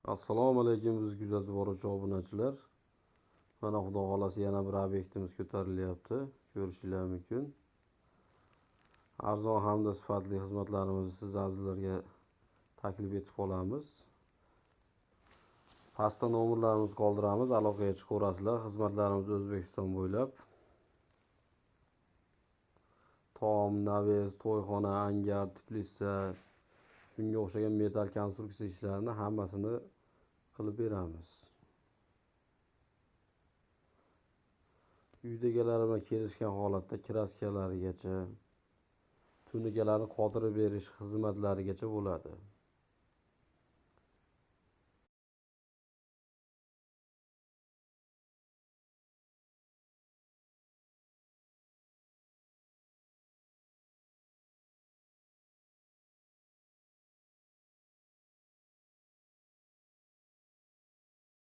Assalomu alaykum biz kuzatib boruvchi obunachilar. Mana xudo xolasi yana bir obyektimiz ko'tarilyapti. Ko'rishinglar mumkin. Arzon hamda sifatli xizmatlarimizni siz azizlarga taklif etib qolamiz. Pastda nomerlarimizni qoldiramiz, aloqaga chiqaverasizlar. Xizmatlarimiz O'zbekiston bo'ylab. Tom, naves, to'yxona, angar, teplitsa, shunga o'xshagan metal konstruksiya ishlarini hammasini qilib beramiz. Uydagilar bilan kelishgan holatda kraskalarigacha, tunukalarni qotirib berish xizmatlarigacha bo'ladi.